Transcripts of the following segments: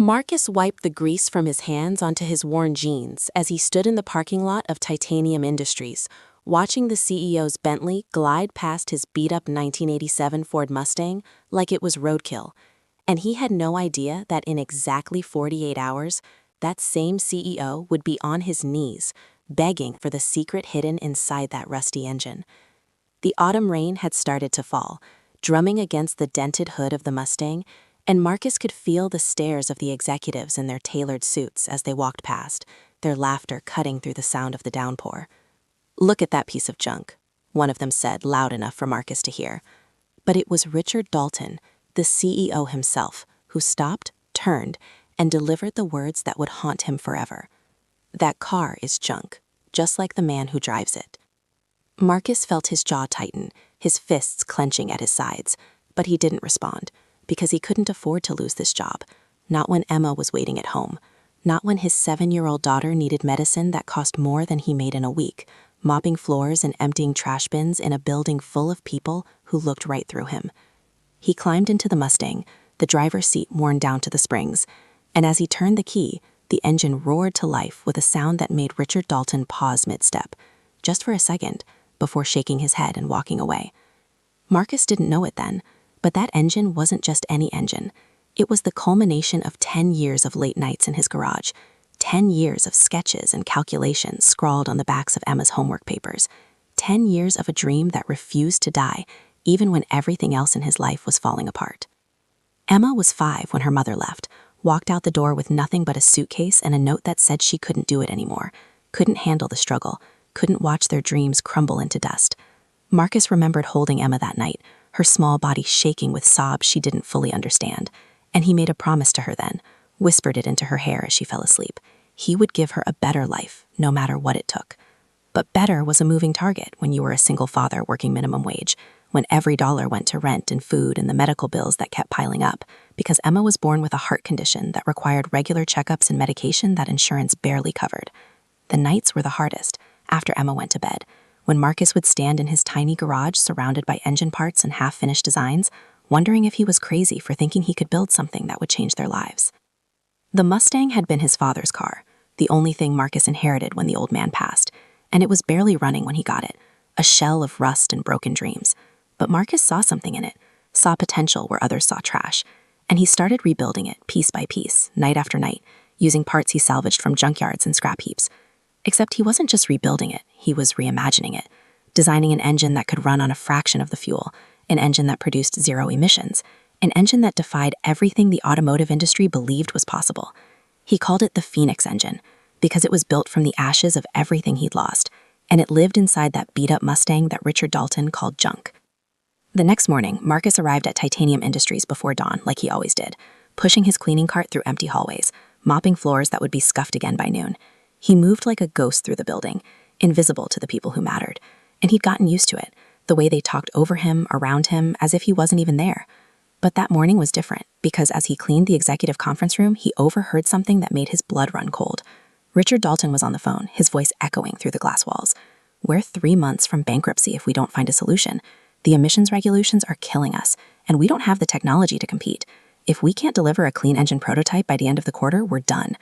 Marcus wiped the grease from his hands onto his worn jeans as he stood in the parking lot of Titanium Industries, watching the CEO's Bentley glide past his beat-up 1987 Ford Mustang like it was roadkill. And he had no idea that in exactly 48 hours, that same CEO would be on his knees, begging for the secret hidden inside that rusty engine. The autumn rain had started to fall, drumming against the dented hood of the Mustang, and Marcus could feel the stares of the executives in their tailored suits as they walked past, their laughter cutting through the sound of the downpour. "Look at that piece of junk," one of them said loud enough for Marcus to hear. But it was Richard Dalton, the CEO himself, who stopped, turned, and delivered the words that would haunt him forever. "That car is junk, just like the man who drives it." Marcus felt his jaw tighten, his fists clenching at his sides, but he didn't respond, because he couldn't afford to lose this job, not when Emma was waiting at home, not when his 7-year-old daughter needed medicine that cost more than he made in a week, mopping floors and emptying trash bins in a building full of people who looked right through him. He climbed into the Mustang, the driver's seat worn down to the springs, and as he turned the key, the engine roared to life with a sound that made Richard Dalton pause mid-step, just for a second, before shaking his head and walking away. Marcus didn't know it then, but that engine wasn't just any engine. It was the culmination of 10 years of late nights in his garage, 10 years of sketches and calculations scrawled on the backs of Emma's homework papers, 10 years of a dream that refused to die, even when everything else in his life was falling apart. Emma was 5 when her mother left, walked out the door with nothing but a suitcase and a note that said she couldn't do it anymore, couldn't handle the struggle, couldn't watch their dreams crumble into dust. Marcus remembered holding Emma that night, her small body shaking with sobs she didn't fully understand, and he made a promise to her then, whispered it into her hair as she fell asleep. He would give her a better life, no matter what it took. But better was a moving target when you were a single father working minimum wage, when every dollar went to rent and food and the medical bills that kept piling up, because Emma was born with a heart condition that required regular checkups and medication that insurance barely covered. The nights were the hardest, after Emma went to bed, when Marcus would stand in his tiny garage surrounded by engine parts and half-finished designs, wondering if he was crazy for thinking he could build something that would change their lives. The Mustang had been his father's car, the only thing Marcus inherited when the old man passed, and it was barely running when he got it, a shell of rust and broken dreams. But Marcus saw something in it, saw potential where others saw trash, and he started rebuilding it piece by piece, night after night, using parts he salvaged from junkyards and scrap heaps. Except he wasn't just rebuilding it, he was reimagining it, designing an engine that could run on a fraction of the fuel, an engine that produced 0 emissions, an engine that defied everything the automotive industry believed was possible. He called it the Phoenix engine, because it was built from the ashes of everything he'd lost, and it lived inside that beat-up Mustang that Richard Dalton called junk. The next morning, Marcus arrived at Titanium Industries before dawn, like he always did, pushing his cleaning cart through empty hallways, mopping floors that would be scuffed again by noon. He moved like a ghost through the building, invisible to the people who mattered, and he'd gotten used to it, the way they talked over him, around him, as if he wasn't even there. But that morning was different, because as he cleaned the executive conference room, he overheard something that made his blood run cold. Richard Dalton was on the phone, his voice echoing through the glass walls. "We're 3 months from bankruptcy if we don't find a solution. The emissions regulations are killing us, and we don't have the technology to compete. If we can't deliver a clean engine prototype by the end of the quarter, we're done."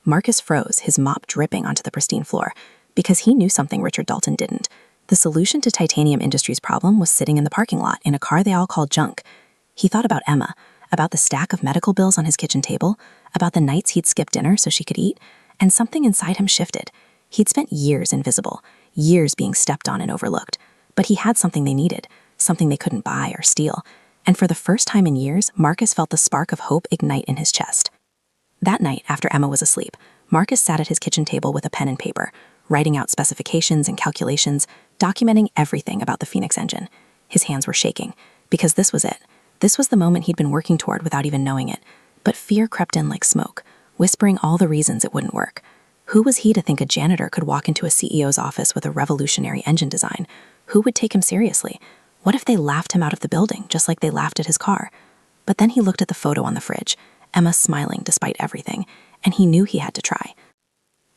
Marcus froze, his mop dripping onto the pristine floor, because he knew something Richard Dalton didn't. The solution to Titanium Industries' problem was sitting in the parking lot in a car they all called junk. He thought about Emma, about the stack of medical bills on his kitchen table, about the nights he'd skip dinner so she could eat, and something inside him shifted. He'd spent years invisible, years being stepped on and overlooked, but he had something they needed, something they couldn't buy or steal, and for the first time in years, Marcus felt the spark of hope ignite in his chest. That night, after Emma was asleep, Marcus sat at his kitchen table with a pen and paper, writing out specifications and calculations, documenting everything about the Phoenix engine. His hands were shaking, because this was it. This was the moment he'd been working toward without even knowing it. But fear crept in like smoke, whispering all the reasons it wouldn't work. Who was he to think a janitor could walk into a CEO's office with a revolutionary engine design? Who would take him seriously? What if they laughed him out of the building, just like they laughed at his car? But then he looked at the photo on the fridge, Emma smiling despite everything, and he knew he had to try.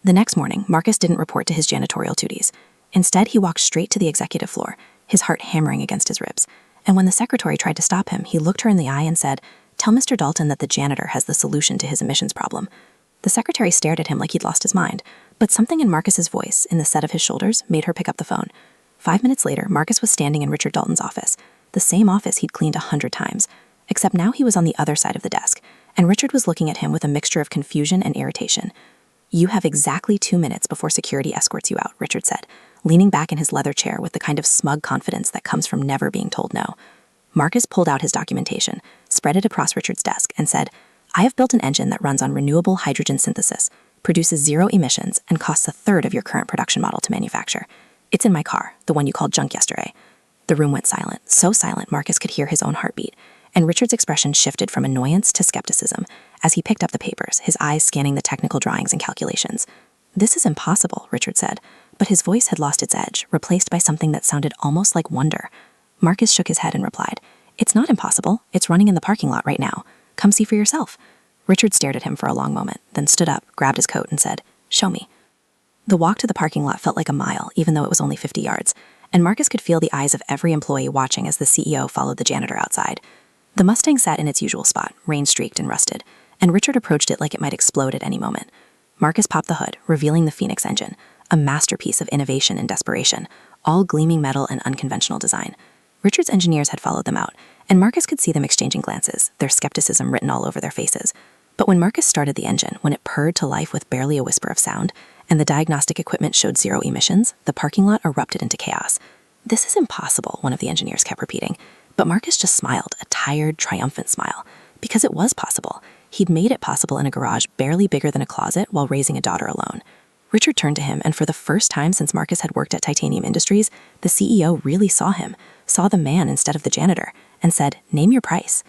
The next morning, Marcus didn't report to his janitorial duties. Instead, he walked straight to the executive floor, his heart hammering against his ribs. And when the secretary tried to stop him, he looked her in the eye and said, Tell Mr. Dalton that the janitor has the solution to his emissions problem." The secretary stared at him like he'd lost his mind, but something in Marcus's voice, in the set of his shoulders, made her pick up the phone. 5 minutes later, Marcus was standing in Richard Dalton's office, the same office he'd cleaned 100 times, except now he was on the other side of the desk, and Richard was looking at him with a mixture of confusion and irritation. "You have exactly 2 minutes before security escorts you out," Richard said, leaning back in his leather chair with the kind of smug confidence that comes from never being told no. Marcus pulled out his documentation, spread it across Richard's desk, and said, "I have built an engine that runs on renewable hydrogen synthesis, produces 0 emissions, and costs 1/3 of your current production model to manufacture. It's in my car, the one you called junk yesterday." The room went silent, so silent Marcus could hear his own heartbeat, and Richard's expression shifted from annoyance to skepticism as he picked up the papers, his eyes scanning the technical drawings and calculations. "This is impossible," Richard said, but his voice had lost its edge, replaced by something that sounded almost like wonder. Marcus shook his head and replied, "It's not impossible. It's running in the parking lot right now. Come see for yourself." Richard stared at him for a long moment, then stood up, grabbed his coat, and said, "Show me." The walk to the parking lot felt like a mile, even though it was only 50 yards, and Marcus could feel the eyes of every employee watching as the CEO followed the janitor outside. The Mustang sat in its usual spot, rain-streaked and rusted, and Richard approached it like it might explode at any moment. Marcus popped the hood, revealing the Phoenix engine, a masterpiece of innovation and desperation, all gleaming metal and unconventional design. Richard's engineers had followed them out, and Marcus could see them exchanging glances, their skepticism written all over their faces. But when Marcus started the engine, when it purred to life with barely a whisper of sound, and the diagnostic equipment showed 0 emissions, the parking lot erupted into chaos. "This is impossible," one of the engineers kept repeating. But Marcus just smiled, a tired, triumphant smile, because it was possible. He'd made it possible in a garage barely bigger than a closet while raising a daughter alone. Richard turned to him, and for the first time since Marcus had worked at Titanium Industries, the CEO really saw him, saw the man instead of the janitor, and said, "Name your price."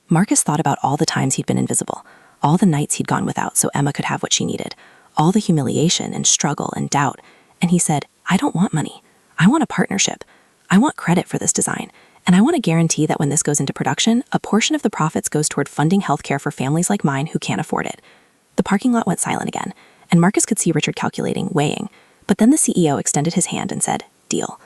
Marcus thought about all the times he'd been invisible, all the nights he'd gone without so Emma could have what she needed, all the humiliation and struggle and doubt, and he said, "I don't want money. I want a partnership. I want credit for this design, and I want to guarantee that when this goes into production, a portion of the profits goes toward funding healthcare for families like mine who can't afford it." The parking lot went silent again, and Marcus could see Richard calculating, weighing, but then the CEO extended his hand and said, "Deal."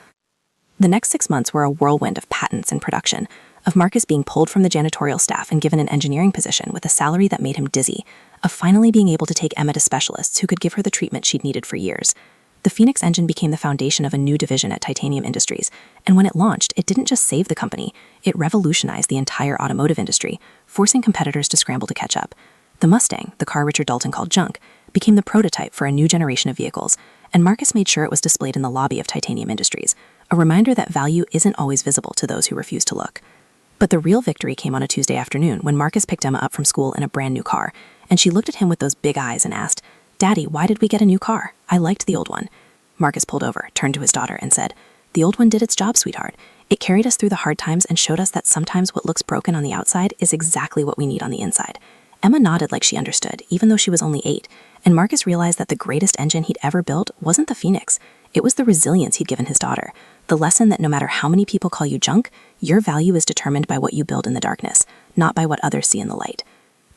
The next 6 months were a whirlwind of patents and production, of Marcus being pulled from the janitorial staff and given an engineering position with a salary that made him dizzy, of finally being able to take Emma to specialists who could give her the treatment she'd needed for years. The Phoenix engine became the foundation of a new division at Titanium Industries, and when it launched, it didn't just save the company, it revolutionized the entire automotive industry, forcing competitors to scramble to catch up. The Mustang, the car Richard Dalton called junk, became the prototype for a new generation of vehicles, and Marcus made sure it was displayed in the lobby of Titanium Industries, a reminder that value isn't always visible to those who refuse to look. But the real victory came on a Tuesday afternoon when Marcus picked Emma up from school in a brand new car, and she looked at him with those big eyes and asked, "Daddy, why did we get a new car? I liked the old one." Marcus pulled over, turned to his daughter, and said, "The old one did its job, sweetheart. It carried us through the hard times and showed us that sometimes what looks broken on the outside is exactly what we need on the inside." Emma nodded like she understood, even though she was only 8, and Marcus realized that the greatest engine he'd ever built wasn't the Phoenix. It was the resilience he'd given his daughter, the lesson that no matter how many people call you junk, your value is determined by what you build in the darkness, not by what others see in the light.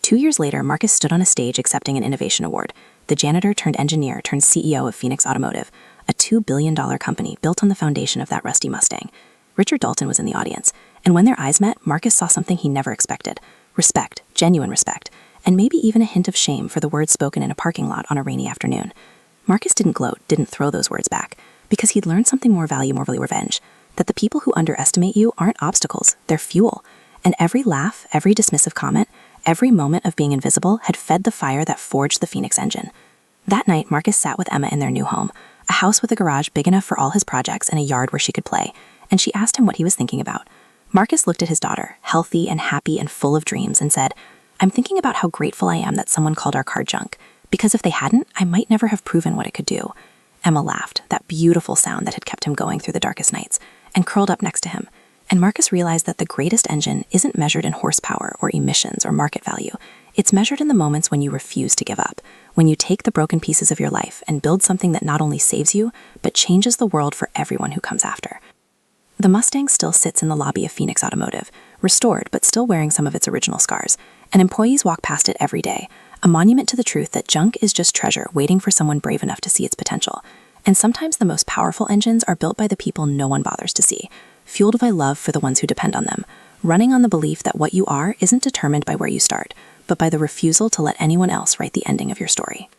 2 years later, Marcus stood on a stage accepting an innovation award, the janitor turned engineer turned CEO of Phoenix Automotive, a $2 billion company built on the foundation of that rusty Mustang. Richard Dalton was in the audience, and when their eyes met, Marcus saw something he never expected. Respect, genuine respect, and maybe even a hint of shame for the words spoken in a parking lot on a rainy afternoon. Marcus didn't gloat, didn't throw those words back, because he'd learned something more valuable revenge, that the people who underestimate you aren't obstacles, they're fuel. And every laugh, every dismissive comment, every moment of being invisible had fed the fire that forged the Phoenix engine. That night, Marcus sat with Emma in their new home, a house with a garage big enough for all his projects and a yard where she could play, and she asked him what he was thinking about. Marcus looked at his daughter, healthy and happy and full of dreams, and said, "I'm thinking about how grateful I am that someone called our car junk, because if they hadn't, I might never have proven what it could do." Emma laughed, that beautiful sound that had kept him going through the darkest nights, and curled up next to him. And Marcus realized that the greatest engine isn't measured in horsepower or emissions or market value. It's measured in the moments when you refuse to give up, when you take the broken pieces of your life and build something that not only saves you, but changes the world for everyone who comes after. The Mustang still sits in the lobby of Phoenix Automotive, restored but still wearing some of its original scars, and employees walk past it every day, a monument to the truth that junk is just treasure waiting for someone brave enough to see its potential. And sometimes the most powerful engines are built by the people no one bothers to see, fueled by love for the ones who depend on them, running on the belief that what you are isn't determined by where you start, but by the refusal to let anyone else write the ending of your story.